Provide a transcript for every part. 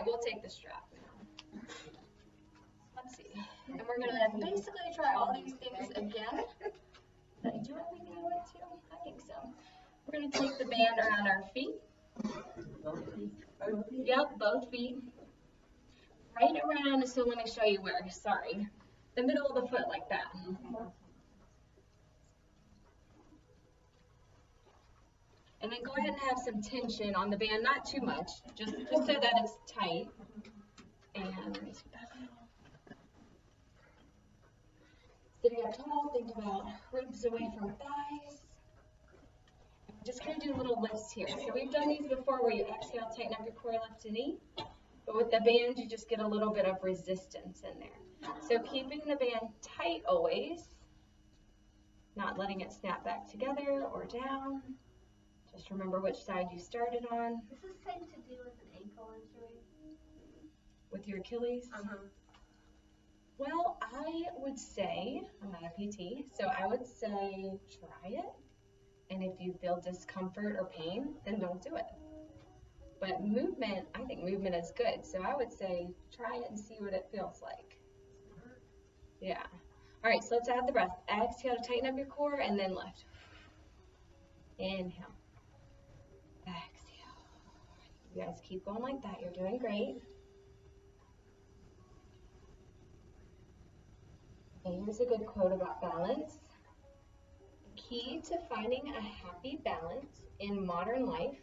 right, we'll take the strap now. Let's see. And we're going to basically try all these things again. Did I do everything I went to? I think so. We're going to take the band around our feet. Yep, both feet. Right around, so let me show you where, sorry. The middle of the foot like that. And then go ahead and have some tension on the band, not too much, just so that it's tight. And let me see that. Sitting up tall, think about ribs away from thighs. And we're just going to do little lifts here. So we've done these before where you exhale, tighten up your core, lift a knee. But with the band, you just get a little bit of resistance in there. So keeping the band tight always, not letting it snap back together or down. Just remember which side you started on. Is this same to do with an ankle injury? With your Achilles? Well, I would say, I'm not a PT, so I would say try it. And if you feel discomfort or pain, then don't do it. But movement, I think movement is good. So I would say try it and see what it feels like. Yeah. All right, so let's add the breath. Exhale to tighten up your core and then lift. Inhale. Exhale. You guys keep going like that. You're doing great. Okay, here's a good quote about balance. The key to finding a happy balance in modern life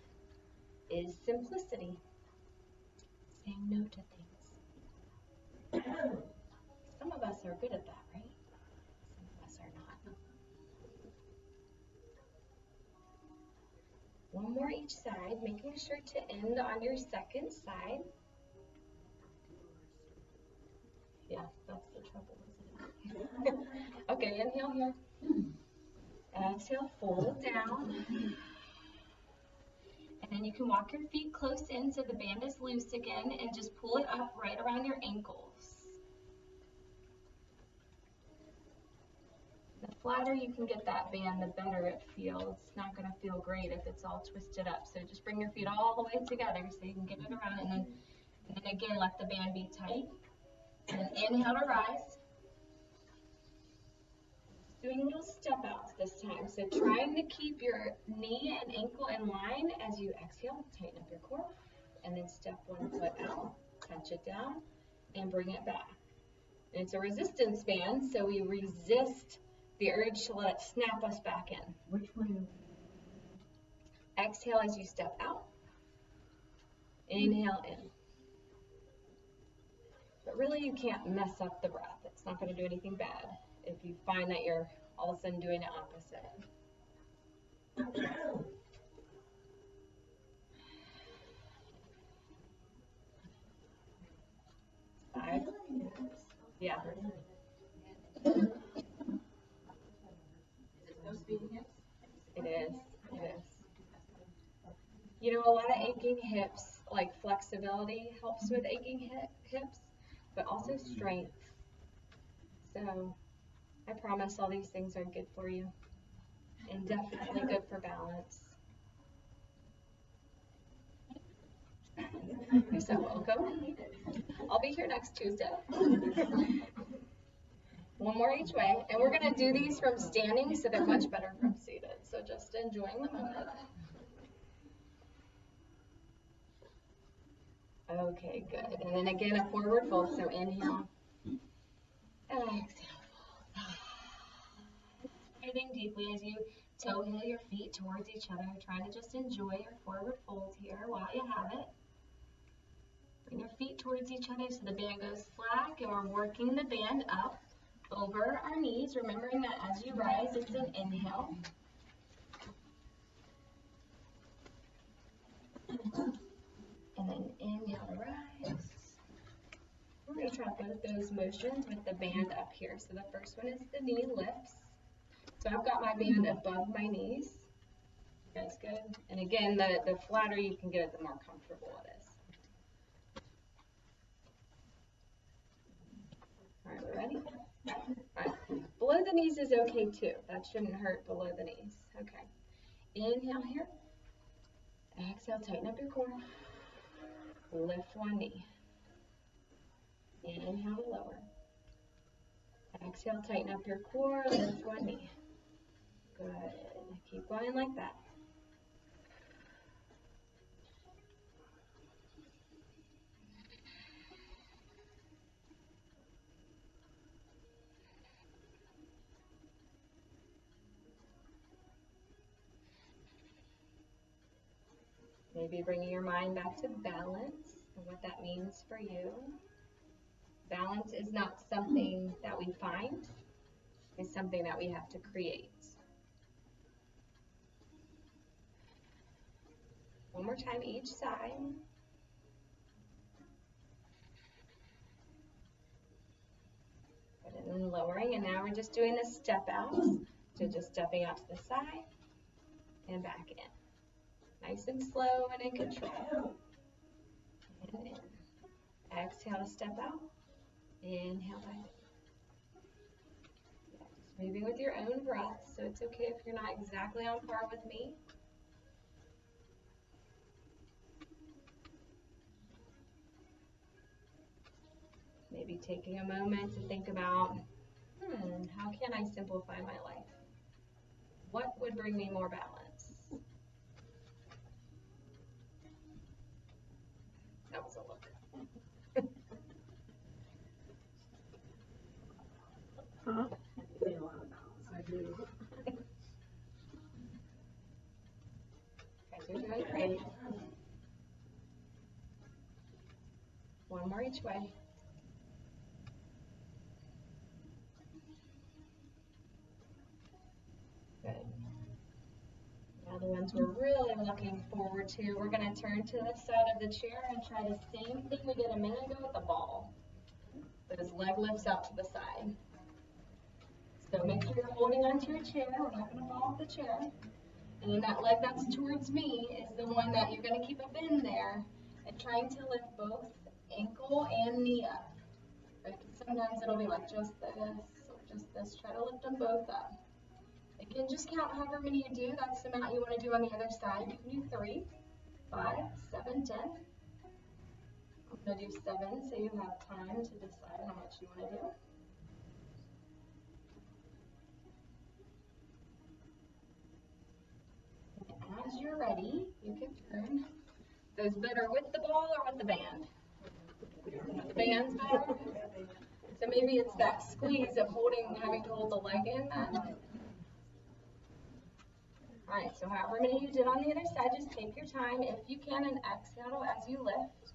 is simplicity. Saying no to things. Some of us are good at that, right? Some of us are not. One more each side, making sure to end on your second side. Yeah, that's the trouble, isn't it? Okay, inhale here. Exhale, fold down. And then you can walk your feet close in so the band is loose again and just pull it up right around your ankles. The flatter you can get that band, the better it feels. It's not going to feel great if it's all twisted up. So just bring your feet all the way together so you can get it around. And then again, let the band be tight. And then inhale to rise. Doing little step outs this time. So trying to keep your knee and ankle in line as you exhale, tighten up your core, and then step one foot out, touch it down, and bring it back. And it's a resistance band, so we resist the urge to let it snap us back in. Which way? Exhale as you step out. Inhale in. But really you can't mess up the breath. It's not going to do anything bad if you find that you're all of a sudden doing the opposite. 5. Yeah. It is. It is. You know, a lot of aching hips, like flexibility helps with aching hips, but also strength. So I promise all these things are good for you and definitely good for balance. You're so welcome. I'll be here next Tuesday. One more each way. And we're going to do these from standing, so they're much better from seated. So just enjoying the moment. Okay, good. And then again, a forward fold. So inhale. Exhale. Breathing deeply as you toe heel your feet towards each other. Trying to just enjoy your forward fold here while you have it. Bring your feet towards each other so the band goes slack, and we're working the band up over our knees, remembering that as you rise, it's an inhale. And then inhale to rise. We're going to try both those motions with the band up here. So the first one is the knee lifts. So I've got my band above my knees. That's good. And again, the flatter you can get it, the more comfortable it is. All right, we're ready? All right. Below the knees is okay too. That shouldn't hurt below the knees. Okay. Inhale here. Exhale, tighten up your core. Lift one knee. Inhale to lower. Exhale, tighten up your core, lift one knee. Good. Keep going like that. Maybe bringing your mind back to balance and what that means for you. Balance is not something that we find, it's something that we have to create. One more time each side. And then lowering, and now we're just doing the step out. So just stepping out to the side and back in. Nice and slow and in control. And in. Exhale to step out. Inhale back in. Just moving with your own breath, so it's okay if you're not exactly on par with me. Maybe taking a moment to think about, how can I simplify my life? What would bring me more balance? That was a look. Huh? I do. Guys are doing great. One more each way. Good. Now the ones we're really looking forward to, we're going to turn to the side of the chair and try the same thing we did a minute ago with the ball. Those leg lifts out to the side. So make sure you're holding onto your chair. We're not going to fall off the chair. And then that leg that's towards me is the one that you're going to keep a bend there and trying to lift both ankle and knee up. Right? Sometimes it'll be like just this or just this. Try to lift them both up. You can just count however many you do. That's the amount you want to do on the other side. You can do 3, 5, 7, 10. I'm going to do 7 so you have time to decide how much you want to do. As you're ready, you can turn. Those better with the ball or with the band? The band's better? So maybe it's that squeeze of having to hold the leg in then. Alright, so however many you did on the other side, just take your time if you can and exhale as you lift.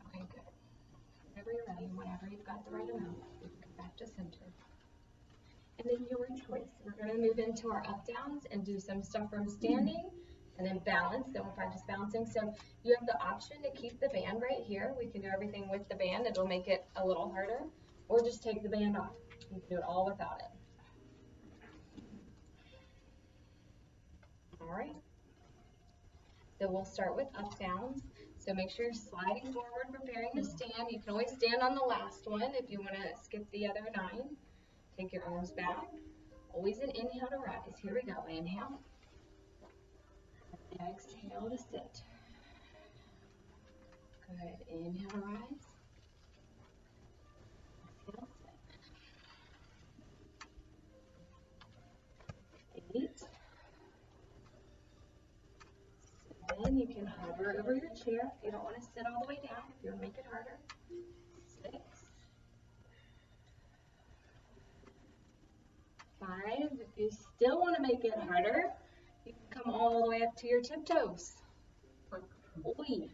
Okay, good. Whenever you're ready, whenever you've got the right amount, you can come back to center. And then your choice. We're going to move into our up downs and do some stuff from standing and then balance. Then we'll practice balancing. So you have the option to keep the band right here. We can do everything with the band. It'll make it a little harder. Or just take the band off. You can do it all without it. All right. So we'll start with up downs. So make sure you're sliding forward, preparing to stand. You can always stand on the last one if you want to skip the other 9. Take your arms back. Always an inhale to rise. Here we go. Inhale. Exhale to sit. Good. Inhale to rise. Exhale, sit. 8. 7. You can hover over your chair if you don't want to sit all the way down. If you want to make it harder. 6. 5. If you still want to make it harder, you can come all the way up to your tiptoes. 4. 3.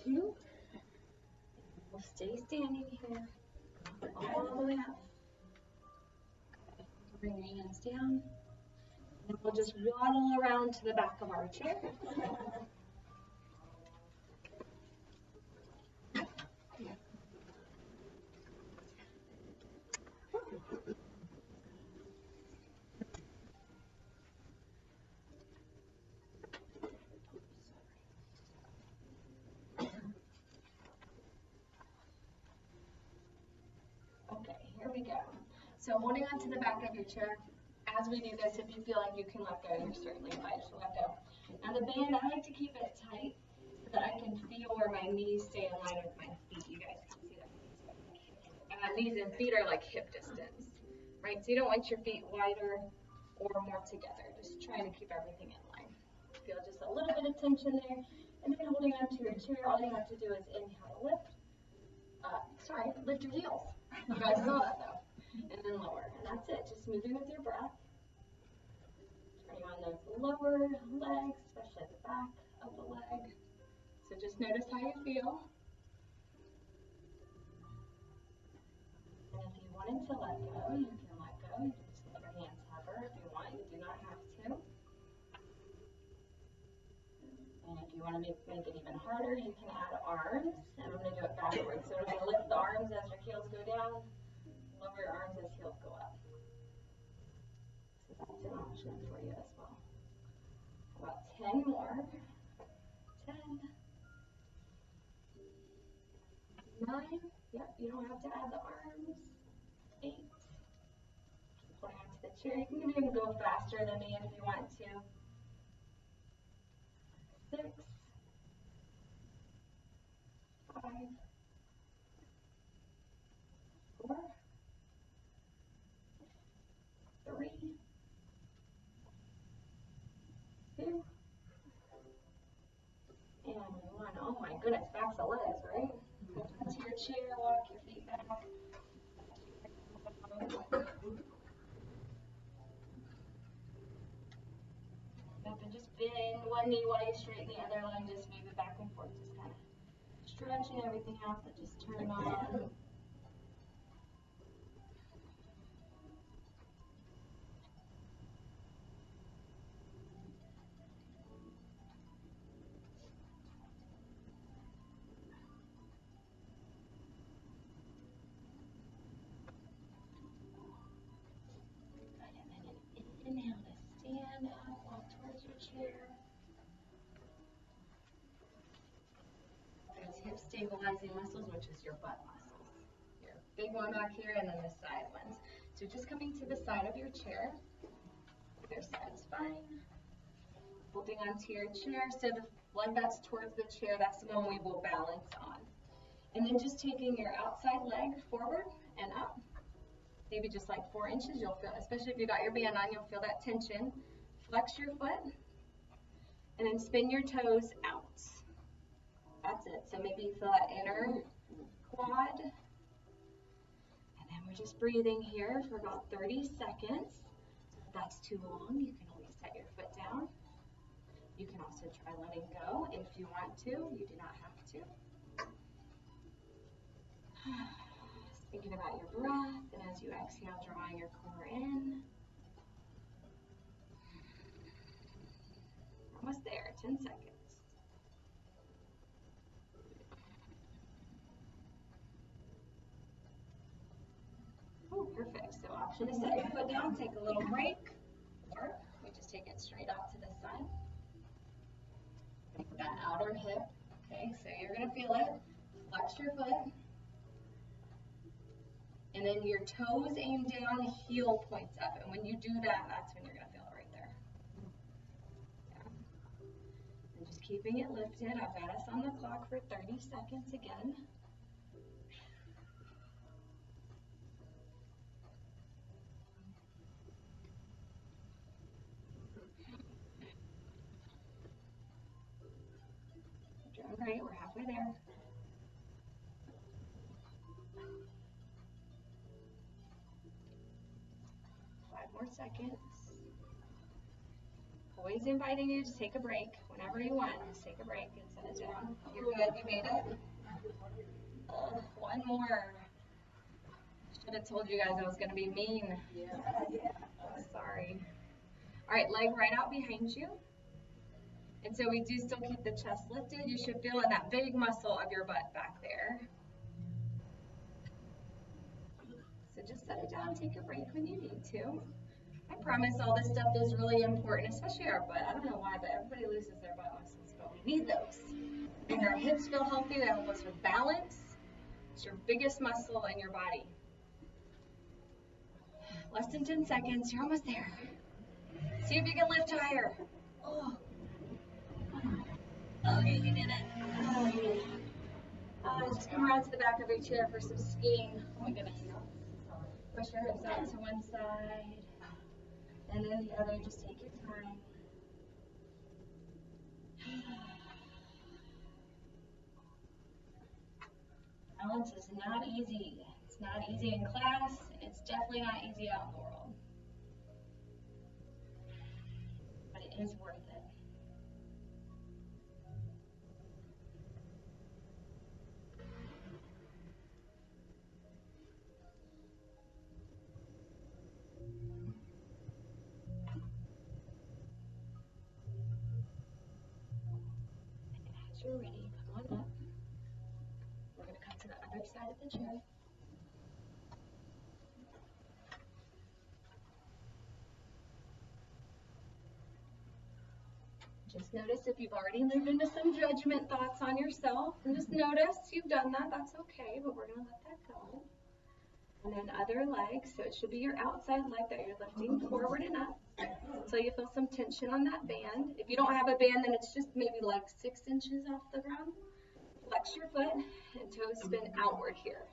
2. We'll stay standing here. All the way up. Bring your hands down. And we'll just waddle around to the back of our chair. So holding onto the back of your chair, as we do this, if you feel like you can let go, you're certainly invited to let go. Now the band, I like to keep it tight so that I can feel where my knees stay in line with my feet. You guys can see that. Knees and feet are like hip distance, right? So you don't want your feet wider or more together. Just trying to keep everything in line. Feel just a little bit of tension there. And then holding onto your chair, all you have to do is inhale, lift. Lift your heels. You guys know that though. And then lower. And that's it. Just moving with your breath. Turning on those lower legs, especially at the back of the leg. So just notice how you feel. And if you wanted to let go, you can let go. You can just let your hands hover if you want. You do not have to. And if you want to make it even harder, you can add arms. And I'm going to do it backwards. So we're going to lift the arms as your heels go down. Lower your arms as heels go up. So that's an option for you as well. About 10 more. 10. 9. Yep, you don't have to add the arms. 8. Keep holding onto the chair. You can even go faster than me if you want to. 6. 5. 4. 3. 2. And 1. Oh my goodness, backs of legs, right? Hold onto your chair, walk your feet back. Up and just bend one knee while you straighten the other leg. Just move it back and forth. Just kind of stretching everything out that just turned on. Inhale to stand up, walk towards your chair. There's hip stabilizing muscles, which is your butt muscles. Your big one back here and then the side ones. So just coming to the side of your chair. Either side's fine. Holding onto your chair so the leg that's towards the chair, that's the one we will balance on. And then just taking your outside leg forward and up. Maybe just like 4 inches, you'll feel, especially if you got your band on, you'll feel that tension. Flex your foot, and then spin your toes out. That's it. So maybe you feel that inner quad. And then we're just breathing here for about 30 seconds. If that's too long, you can always set your foot down. You can also try letting go if you want to. You do not have to. Thinking about your breath, and as you exhale, drawing your core in. Almost there, 10 seconds. Oh, perfect. So option is set your foot down, take a little break, or we just take it straight out to the side. That outer hip, okay, so you're going to feel it. Flex your foot. And then your toes aim down, heel points up. And when you do that, that's when you're going to feel it right there. Yeah. And just keeping it lifted. I've got us on the clock for 30 seconds again. Doing great. We're halfway there. 5 more seconds. Always inviting you to take a break whenever you want. Just take a break and set it down. You're good. You made it. 1 more. Should have told you guys I was going to be mean. Yeah. Oh, sorry. All right, leg right out behind you. And so we do still keep the chest lifted. You should feel in that big muscle of your butt back there. So just set it down, take a break when you need to. I promise all this stuff is really important, especially our butt. I don't know why, but everybody loses their butt muscles, but we need those. Make our hips feel healthy. They help us with balance. It's your biggest muscle in your body. Less than 10 seconds. You're almost there. See if you can lift higher. Oh. Okay, you did it. Oh, you did it. Just come around to the back of your chair for some skiing. Oh my goodness. Push your hips out to one side. And then the other. Just take your time. Balance is not easy. It's not easy in class, and it's definitely not easy out in the world. But it is worth it. As you're ready, come on up. We're going to come to the other side of the chair. Just notice if you've already moved into some judgment thoughts on yourself. And just notice you've done that. That's okay, but we're going to let that go. And then other leg. So it should be your outside leg that you're lifting forward and up. So you feel some tension on that band. If you don't have a band, then it's just maybe like 6 inches off the ground. Flex your foot and toes spin outward here.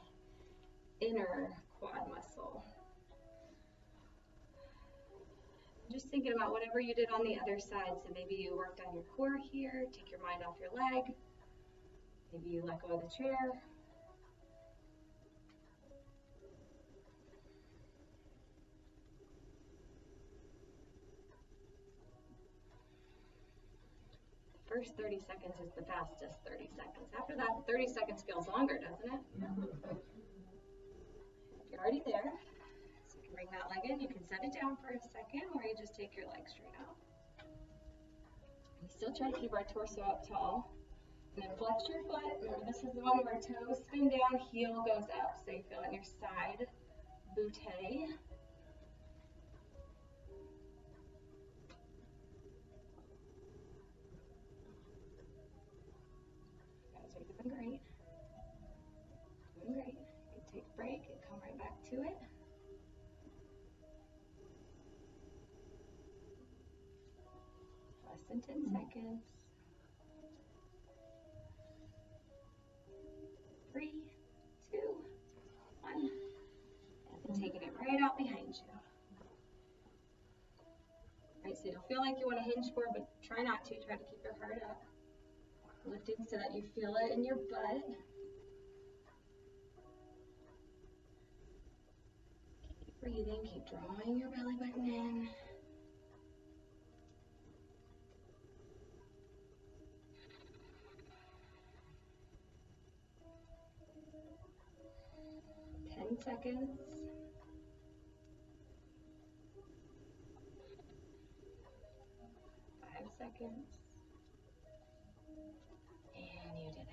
Inner quad muscle. Just thinking about whatever you did on the other side. So maybe you worked on your core here, take your mind off your leg. Maybe you let go of the chair. First 30 seconds is the fastest 30 seconds. After that, 30 seconds feels longer, doesn't it? If you're already there, so you can bring that leg in. You can set it down for a second, or you just take your leg straight out. We still try to keep our torso up tall. And then flex your foot. Remember, this is the one where toes spin down, heel goes up. So you feel it in your side bootay. Doing great. Doing great. You can take a break and come right back to it. Less than 10 seconds. 3, 2, 1. And then taking it right out behind you. Right, so you'll feel like you want to hinge forward, but try not to. Try to keep your heart up. Lifting so that you feel it in your butt. Keep breathing, keep drawing your belly button in. Ten seconds. 5 seconds. And you did it.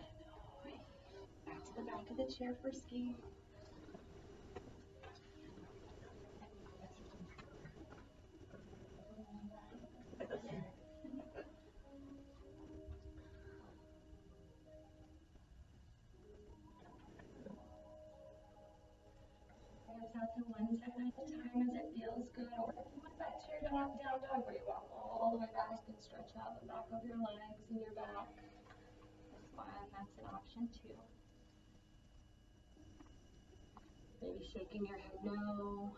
Back to the back of the chair for skiing. Hands out to one side at a time as it feels good. Or if you want that chair down dog where you walk all the way back and stretch out the back of your legs and your back. That's fine. That's an option too. Maybe shaking your head no.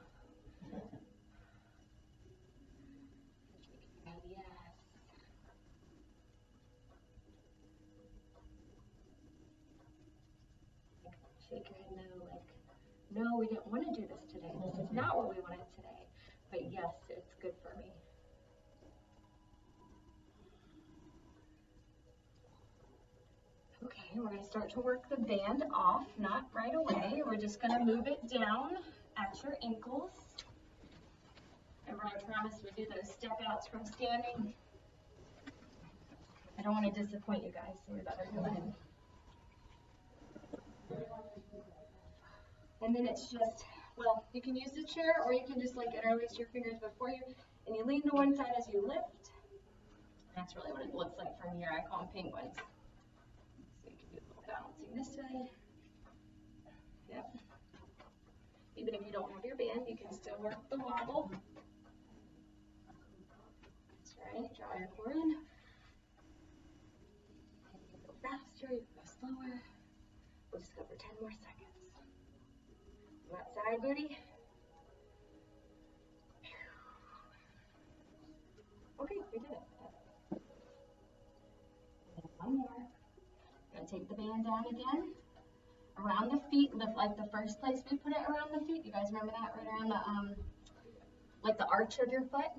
Shaking your head yes. Shake your head no, like, no, we didn't want to do this today. This is not what we wanted today. But yes, it's good for me. Okay, we're going to start to work the band off, not right away. We're just going to move it down at your ankles. Remember, I promised we'd do those step outs from standing. I don't want to disappoint you guys, so we better go ahead. And then it's just, well, you can use the chair or you can just like interlace your fingers before you, and you lean to one side as you lift. That's really what it looks like from here. I call them penguins. So you can do a little balancing this way. Yep. Even if you don't have your band, you can still work the wobble. That's right, draw your core in. You can go faster, you can go slower. We'll just go for 10 more seconds. On that side booty. Okay, we did it. And one more. I'm gonna take the band down again. Around the feet, like the first place we put it around the feet. You guys remember that? Right around the like the arch of your foot.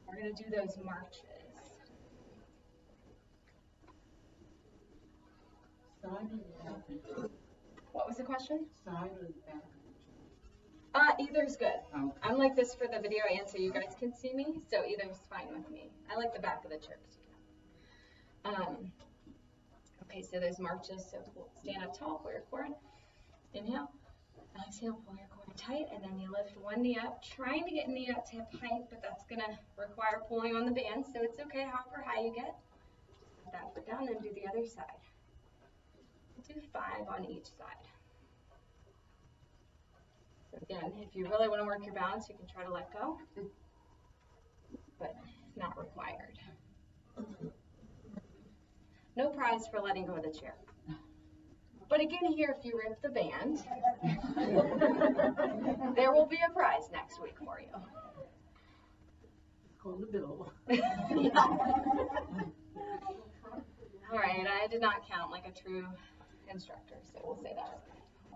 We're gonna do those marches. Side or back? What was the question? Side or back? Either's good. Oh. I'm like this for the video and so you guys can see me, so either's fine with me. I like the back of the chair. Okay, so there's marches, so we'll stand up tall, pull your core in. Inhale, exhale, pull your core tight, and then you lift one knee up, trying to get knee up to hip height, but that's gonna require pulling on the band, so it's okay however high you get. Put that foot down and do the other side. We'll do 5 on each side. So again, if you really want to work your balance, you can try to let go, but not required. No prize for letting go of the chair. But again, here, if you rip the band, there will be a prize next week for you. Call the bill. All right, I did not count like a true instructor, so we'll say that.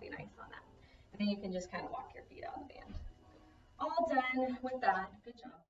Be nice on that. And then you can just kind of walk your feet out of the band. All done with that. Good job.